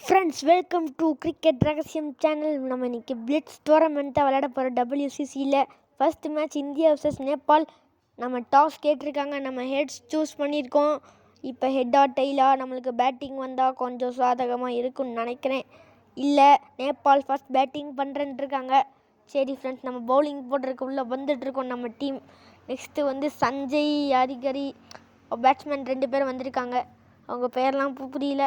Friends, welcome to cricket Ragasiyam channel. நம்ம இன்றைக்கி blitz டோர்னமெண்ட்டை விளையாட போகிற WCCயில் first match India vs Nepal. நம்ம டாஸ் கேட்டிருக்காங்க, நம்ம ஹெட்ஸ் சூஸ் பண்ணியிருக்கோம். இப்போ ஹெட்டா டெய்லா நம்மளுக்கு பேட்டிங் வந்தால் கொஞ்சம் சாதகமாக இருக்குன்னு நினைக்கிறேன். இல்லை, நேபாள் ஃபஸ்ட் பேட்டிங் பண்ணுறேன்ட்டு இருக்காங்க. சரி ஃப்ரெண்ட்ஸ், நம்ம பவுலிங் போடுறதுக்கு உள்ளே வந்துட்டுருக்கோம் நம்ம டீம். நெக்ஸ்ட்டு வந்து சஞ்சய் ஹரிகரி பேட்ஸ்மேன் 2 பேர் வந்திருக்காங்க. அவங்க பேர்லாம் புரியல.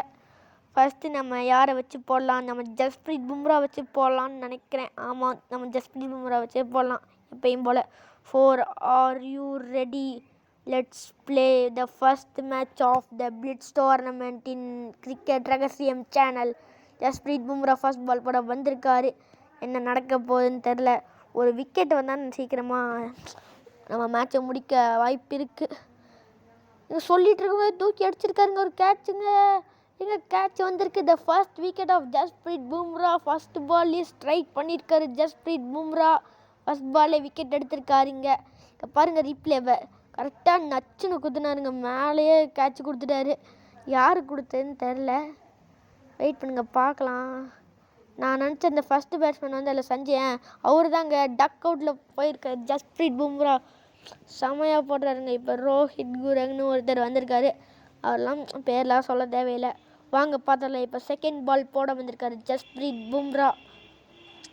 ஃபஸ்ட்டு நம்ம யாரை வச்சு போடலாம்? நம்ம ஜஸ்பிரீத் பும்ரா வச்சு போடலான்னு நினைக்கிறேன். ஆமாம், நம்ம ஜஸ்பிரீத் பும்ரா வச்சே போடலாம் எப்பயும் போல். 4 are you ready? Let's play the first match of the blitz tournament in cricket Ragasiyam channel. Jasprit Bumrah first ball போட வந்திருக்காரு. என்ன நடக்க போகுதுன்னு தெரில. ஒரு விக்கெட் வந்தால் சீக்கிரமாக நம்ம மேட்சை முடிக்க வாய்ப்பு இருக்குது. சொல்லிட்டு இருக்கும்போது தூக்கி அடிச்சிருக்காருங்க ஒரு கேட்சுங்க. எங்க கேட்ச் வந்திருக்கு. The first wicket of Jasprit Bumrah. First ball strike பண்ணியிருக்காரு ஜஸ்பிரீத் பும்ரா. ஃபர்ஸ்ட் பாலே விக்கெட் எடுத்திருக்காருங்க. இப்போ பாருங்கள் ரீப்ளேவை. கரெக்டாக நச்சுன்னு குத்துனாருங்க. மேலேயே கேட்ச் கொடுத்துட்டாரு. யார் கொடுத்ததுன்னு தெரில. வெயிட் பண்ணுங்க பார்க்கலாம். நான் நினச்சேன் இந்த ஃபஸ்ட்டு பேட்ஸ்மேன் வந்து அதில் சஞ்சய், அவர் தாங்க டக் அவுட்டில் போயிருக்காரு ஜஸ்பிரீத் பும்ரா. செமையாக போடுறாருங்க. இப்போ ரோஹித் குரங்னு ஒருத்தர் வந்திருக்காரு. அவரெல்லாம் பேர்லாம் சொல்ல தேவையில்லை. வாங்க பார்த்தல. இப்போ செகண்ட் பால் போட வந்திருக்காரு ஜஸ்பிரீத் பும்ரா.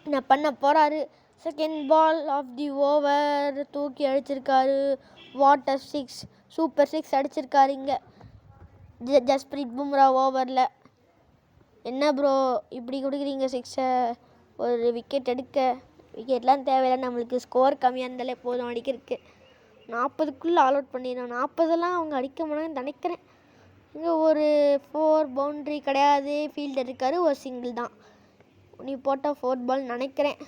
என்ன பண்ண போகிறாரு? Second ball of the over தூக்கி அடிச்சிருக்காரு. வாட்டர் 6, சூப்பர் 6 அடிச்சிருக்காரு இங்கே ஜஸ்பிரீத் பும்ரா ஓவரில். என்ன ப்ரோ இப்படி கொடுக்குறீங்க 6? ஒரு விக்கெட் எடுக்க. விக்கெட்லாம் தேவையில்லை, நம்மளுக்கு ஸ்கோர் கம்மியாக இருந்தாலே போதும் அடிக்கிறதுக்கு. 40க்குள்ளே ஆல் அவுட் பண்ணிடணும். 40 அவங்க அடிக்க மாட்டாங்கன்னு நினைக்கிறேன். இங்கே ஒரு 4 பவுண்ட்ரி கிடையாது. ஃபீல்டர் இருக்கார், ஒரு சிங்கிள் தான். நீ போட்டால் 4 பால் நினைக்கிறேன்.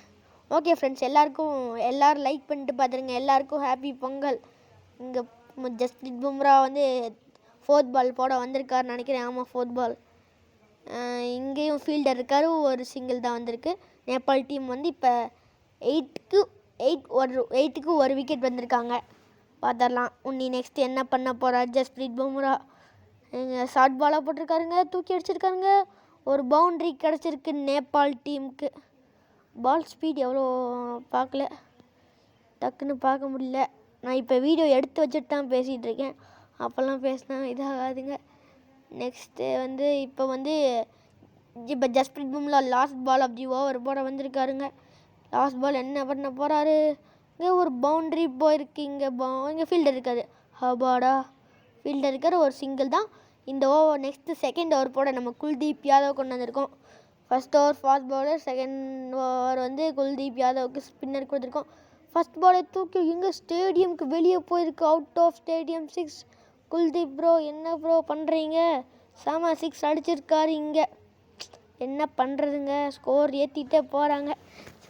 ஓகே ஃப்ரெண்ட்ஸ், எல்லோரும் லைக் பண்ணிட்டு பார்த்துருங்க. எல்லாருக்கும் ஹாப்பி பொங்கல். இங்கே ஜஸ்பிரீத் பும்ரா வந்து 4th பால் போட வந்திருக்காருன்னு நினைக்கிறேன். ஆமாம், 4th பால். இங்கேயும் ஃபீல்டர் இருக்கார், ஒரு சிங்கிள் தான் வந்திருக்கு. நேபாள் டீம் வந்து இப்போ 8க்கு ஒரு விக்கெட் வந்திருக்காங்க. பார்த்துடலாம் உன்னி நெக்ஸ்ட் என்ன பண்ண போகிறார் ஜஸ்பிரீத் பும்ரா. ஷார்ட் பாலாக போட்டிருக்காருங்க, தூக்கி அடிச்சிருக்காருங்க. ஒரு பவுண்ட்ரி கிடச்சிருக்கு நேபாள் டீமுக்கு. பால் ஸ்பீட் எவ்வளோ பார்க்கல, டக்குன்னு பார்க்க முடியல. நான் இப்போ வீடியோ எடுத்து வச்சுட்டு தான் பேசிகிட்டு இருக்கேன். அப்போல்லாம் பேசினா இதாகாதுங்க. நெக்ஸ்ட்டு வந்து இப்போ Jasprit Bumrah last ball of the over போட வந்திருக்காருங்க. லாஸ்ட் பால் என்ன பண்ண போகிறாரு? இங்கே ஒரு பவுண்ட்ரி போயிருக்கு. இங்கே ஃபீல்டர் இருக்காரு. ஹபாடா ஃபீல்டர் இருக்கார், ஒரு சிங்கிள் தான். இந்த ஓவர் நெக்ஸ்ட்டு செகண்ட் ஓவர் போட நம்ம குல்தீப் யாதவ் கொண்டு வந்திருக்கோம். First over fast bowler, second over வந்து குல்தீப் யாதவுக்கு ஸ்பின்னர் கொடுத்துருக்கோம். ஃபஸ்ட் பாலை தூக்கி எங்கே ஸ்டேடியமுக்கு வெளியே போயிருக்கு. Out of stadium 6. Kuldeep bro என்ன ப்ரோ பண்ணுறீங்க? செம 6 அடிச்சிருக்காரு இங்கே. என்ன பண்ணுறதுங்க, ஸ்கோர் ஏற்றிட்டே போகிறாங்க.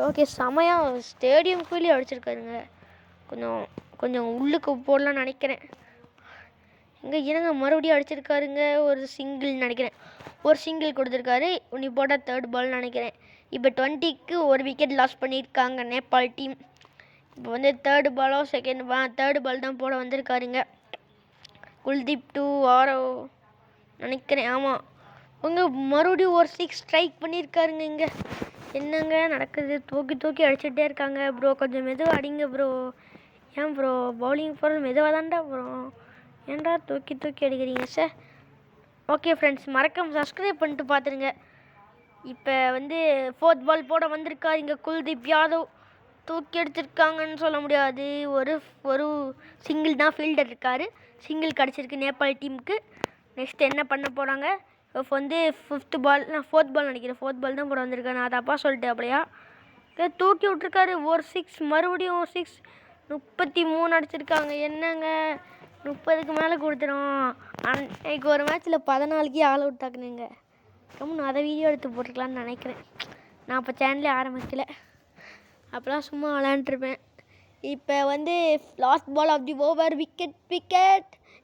ஓகே, செமையாக ஸ்டேடியமுக்கு வெளியே அடிச்சிருக்காருங்க. கொஞ்சம் உள்ளுக்கு போடலான்னு நினைக்கிறேன். இங்கே இருங்க, மறுபடியும் அடிச்சிருக்காருங்க. ஒரு சிங்கிள் நினைக்கிறேன். ஒரு சிங்கிள் கொடுத்துருக்காரு. நீ போட்டால் 3rd பால் நினைக்கிறேன். இப்போ 20க்கு ஒரு விக்கெட் லாஸ் பண்ணியிருக்காங்க நேபாள் டீம். இப்போ வந்து 3rd பாலோ 3rd பால் தான் போட வந்திருக்காருங்க. குல்தீப் 2 ஆரோ நினைக்கிறேன். ஆமாம், இங்கே மறுபடியும் ஒரு 6 ஸ்ட்ரைக் பண்ணியிருக்காருங்க. இங்கே என்னங்க நடக்குது? தூக்கி அடிச்சுட்டே இருக்காங்க. ப்ரோ கொஞ்சம் மெதுவாக அடிங்க ப்ரோ. ஏன் ப்ரோ பவுலிங் போகிறது மெதுவாக தான்டா ப்ரோ, ஏன்டா தூக்கி அடிக்கிறீங்க சார்? ஓகே ஃப்ரெண்ட்ஸ், மறக்காம சப்ஸ்கிரைப் பண்ணிட்டு பார்த்துருங்க. இப்போ வந்து 4th பால் போட வந்திருக்காரு இங்கே குல்தீப் யாதவ். தூக்கி அடிச்சிருக்காங்கன்னு சொல்ல முடியாது. ஒரு சிங்கிள் தான், ஃபீல்டர் இருக்கார். சிங்கிள் கிடச்சிருக்கு நேபாள் டீமுக்கு. நெக்ஸ்ட் என்ன பண்ண போகிறாங்க? இப்போ வந்து 4th பால் நினைக்கிறேன். 4th பால் தான் போட வந்திருக்காரு. நான் தப்பாக சொல்லிட்டேன் அப்படியா? தூக்கி விட்ருக்காரு. ஒரு 6, மறுபடியும் 6. 33 அடிச்சிருக்காங்க. என்னங்க 30க்கு மேலே கொடுத்துரும். இன்னைக்கு ஒரு மேட்ச்சில் 14க்கு ஆல் அவுட் ஆக்குனுங்க. நான் அதை வீடியோ எடுத்து போட்டுக்கலான்னு நினைக்கிறேன். நான் அப்போ சேனலே ஆரம்பிக்கல, அப்போலாம் சும்மா விளையாண்டுருப்பேன். இப்போ வந்து last ball of the over. Wicket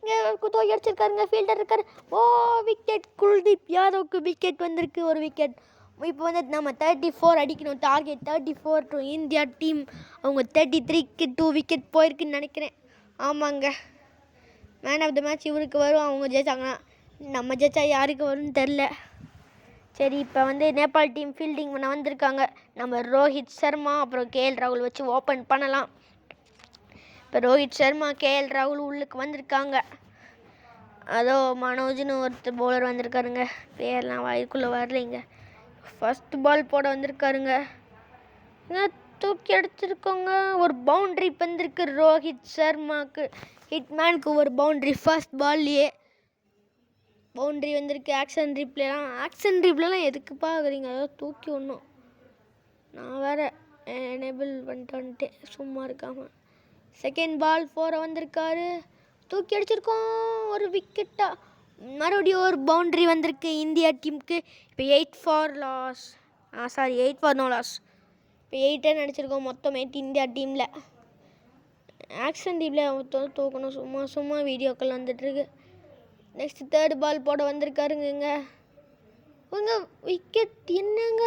இங்கே தூக்கி அடிச்சிருக்காருங்க. ஃபீல்டர் இருக்கார். ஓ விக்கெட், குல்தீப் யாதவுக்கு விக்கெட் வந்திருக்கு, ஒரு விக்கெட். இப்போ வந்து நம்ம 34 அடிக்கணும். Target 34 to India team. அவங்க 33க்கு 2 விக்கெட் போயிருக்குன்னு நினைக்கிறேன். ஆமாங்க, மேன் ஆஃப் த மேட்ச் இவருக்கு வரும். அவங்க ஜெயிச்சாங்கன்னா நம்ம ஜெயிச்சா யாருக்கு வரும்னு தெரில. சரி, இப்போ வந்து நேபாள் டீம் ஃபீல்டிங் பண்ண வந்திருக்காங்க. நம்ம ரோஹித் சர்மா அப்புறம் கேஎல் ராகுல் வச்சு ஓப்பன் பண்ணலாம். இப்போ ரோஹித் சர்மா கேஎல் ராகுல் உள்ளுக்கு வந்திருக்காங்க. அதோ மனோஜ்னு ஒருத்தர் பவுலர் வந்திருக்காருங்க. பேர்லாம் வாய்க்குள்ளே வரலைங்க. ஃபர்ஸ்ட் பால் போட வந்திருக்காருங்க. தூக்கி அடிச்சிருக்கோங்க. ஒரு பவுண்ட்ரி வந்திருக்கு ரோஹித் சர்மாவுக்கு. ஹிட்மேனுக்கு ஒரு பவுண்ட்ரி ஃபர்ஸ்ட் பால்லையே பவுண்ட்ரி வந்திருக்கு. ஆக்ஷன் ரீப்ளேலாம் எதுக்கு பார்க்குறீங்க? அதாவது தூக்கி ஒன்றும் நான் வேறு எனேபிள் வந்துட்டேன் சும்மா இருக்காமல். செகண்ட் பால் 4 வந்திருக்காரு. தூக்கி அடிச்சிருக்கோம். ஒரு விக்கெட்டா. மறுபடியும் ஒரு பவுண்ட்ரி வந்திருக்கு இந்தியா டீமுக்கு. இப்போ 8 for no loss. இப்போ 8 அடிச்சிருக்கோம். மொத்தம் 8 இந்தியா டீமில். ஆக்ஷன் ரீப்ளே தூக்கணும். சும்மா வீடியோக்கள் வந்துட்டுருக்கு. நெக்ஸ்ட் தேர்ட் பால் போட வந்திருக்காருங்க. விக்கெட் என்னங்க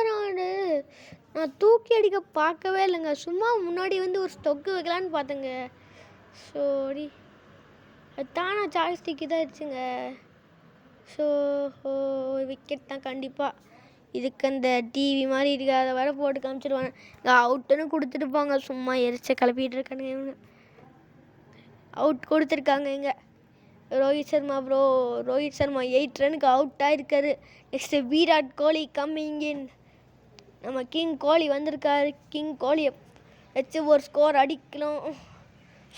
நான் தூக்கி அடிக்க பார்க்கவே இல்லைங்க. சும்மா முன்னாடி வந்து ஒரு ஸ்டொக்கு வைக்கலான்னு பார்த்தேங்க. சாரி, அது தானே சாய்ஸ்டிக்கு தான் ஆயிடுச்சுங்க. ஸோ விக்கெட் தான் கண்டிப்பாக. இதுக்கு அந்த டிவி மாதிரி இருக்குது, அதை வர போட்டு காமிச்சிடுவாங்க. அவுட்டுன்னு கொடுத்துட்டுப்பாங்க. சும்மா எரிச்ச கிளப்பிட்டு இருக்கானுங்க இவங்க. அவுட் கொடுத்துருக்காங்க இங்கே ரோஹித் சர்மா 8 ரனுக்கு அவுட் ஆகிருக்காரு. Next Virat Kohli coming in. நம்ம கிங் கோலி வந்திருக்காரு. கிங் கோலியை வச்சு ஒரு ஸ்கோர் அடிக்கலாம்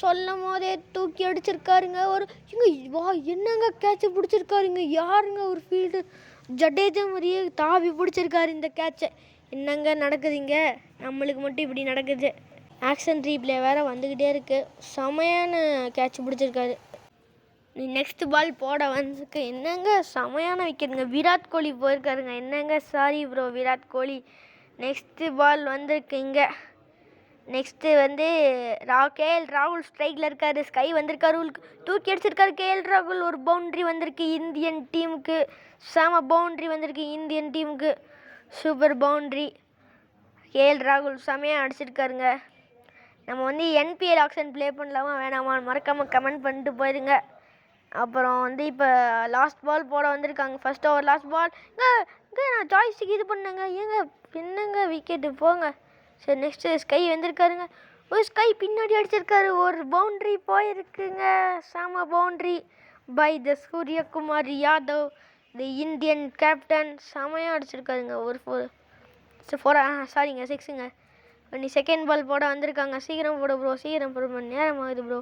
சொல்லும் போதே தூக்கி அடிச்சிருக்காருங்க. என்னங்க கேட்சை பிடிச்சிருக்காருங்க. யாருங்க ஒரு ஃபீல்டு ஜடேஜா மாதிரியே தாவி பிடிச்சிருக்காரு இந்த கேட்சை. என்னங்க நடக்குதுங்க? நம்மளுக்கு மட்டும் இப்படி நடக்குது. ஆக்ஷன் ரீப்ளே வேறு வந்துக்கிட்டே இருக்குது. செமையான கேட்ச் பிடிச்சிருக்காரு. நெக்ஸ்ட் பால் போட வந்துருக்கு. என்னங்க செமையான விக்கெட்டுங்க. விராட் கோலி போயிருக்காருங்க. என்னங்க sorry bro Virat Kohli. Next பால் வந்திருக்கு இங்கே. நெக்ஸ்ட்டு வந்து கேஎல் ராகுல் ஸ்ட்ரைக்கில் இருக்கார். ஸ்கை வந்திருக்காரு. தூக்கி அடிச்சிருக்காரு கேஎல் ராகுல். ஒரு பவுண்ட்ரி வந்திருக்கு இந்தியன் டீமுக்கு. செம பவுண்ட்ரி வந்திருக்கு இந்தியன் டீமுக்கு. Super boundary. கேஎல் ராகுல் செமையாக அடிச்சிருக்காருங்க. நம்ம வந்து என்பிஎல் ஆக்ஷன் ப்ளே பண்ணலாமா வேணாமான்னு மறக்காமல் கமெண்ட் பண்ணிட்டு போயிருங்க. அப்புறம் வந்து இப்போ லாஸ்ட் பால் போட வந்திருக்காங்க. First over last ball. நான் ஜாய்ஸ்டிக் இது பண்ணேங்க. என்னங்க விக்கெட்டு போங்க. சரி, நெக்ஸ்ட்டு ஸ்கை வந்திருக்காருங்க. ஸ்கை பின்னாடி அடிச்சிருக்காரு. ஒரு பவுண்ட்ரி போயிருக்குங்க. செம boundary by the Suryakumar Yadav, the Indian captain. செமையாக அடிச்சிருக்காருங்க. ஒரு 6ங்க. நீ செகண்ட் பால் போட வந்திருக்காங்க. சீக்கிரம் போட ப்ரோ, சீக்கிரம் போட. நேரம் ஆகுது ப்ரோ.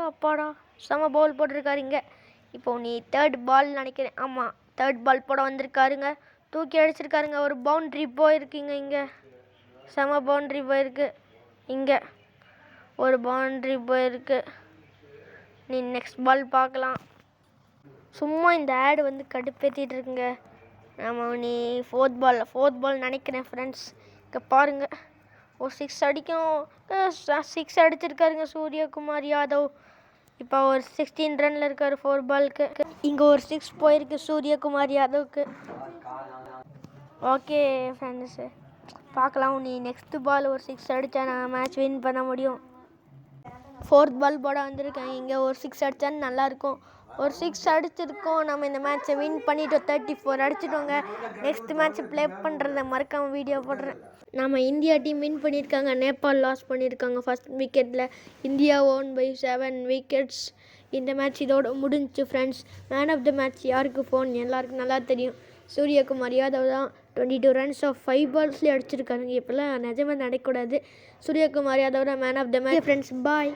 அப்பாடா செம பவுல் போட்டிருக்காரு இங்கே. இப்போ நீ தேர்ட் பால் நினைக்கிறேன். ஆமாம், தேர்ட் பால் போட வந்திருக்காருங்க. தூக்கி அடிச்சிருக்காருங்க. ஒரு பவுண்ட்ரி போயிருக்குங்க இங்கே. செம பவுண்ட்ரி போயிருக்கு இங்கே. ஒரு பவுண்ட்ரி போயிருக்கு. நீ நெக்ஸ்ட் பால் பார்க்கலாம். சும்மா இந்த ஆடு வந்து கடுப்பேற்றிட்டு இருக்குங்க. நீ ஃபோர்த் பால் நினைக்கிறேன் ஃப்ரெண்ட்ஸ். இங்கே பாருங்கள், ஒரு 6 அடிக்கும். 6 அடிச்சிருக்காருங்க சூரியகுமார் யாதவ். இப்போ ஒரு 16 ரனில் இருக்கார் 4 பாலுக்கு. இங்கே ஒரு 6 போயிருக்கு சூரியகுமார் யாதவுக்கு. ஓகே ஃப்ரெண்ட்ஸு, பார்க்கலாம். நீ நெக்ஸ்ட் பால் ஒரு 6 அடித்தா நான் மேட்ச் வின் பண்ண முடியும். 4th பால் போட வந்திருக்கேன். இங்கே ஒரு 6 அடித்தான்னு நல்லாயிருக்கும். ஒரு 6 அடிச்சிருக்கோம். நம்ம இந்த மேட்ச்சை வின் பண்ணிவிட்டோம். 34 அடிச்சிட்டோங்க. நெக்ஸ்ட் மேட்ச் ப்ளே பண்ணுறத மறக்காமல் வீடியோ போடுறேன். நம்ம இந்தியா டீம் வின் பண்ணியிருக்காங்க. நேபாள் லாஸ் பண்ணியிருக்காங்க ஃபர்ஸ்ட் விக்கெட்டில். India won by 7 wickets. இந்த மேட்ச் இதோட முடிஞ்சிச்சு friends. Man of the match யாருக்கு எல்லாருக்கும் நல்லா தெரியும். சூரியகுமார் யாதவ் தான். 22 ரன்ஸ் ஆஃப் 5 பால்ஸ்லேயே அடிச்சிருக்காருங்க. இப்போல்லாம் நிஜமாக நடக்கக்கூடாது. சூரியகுமார் யாதவ் தான் man of the match friends. Bye.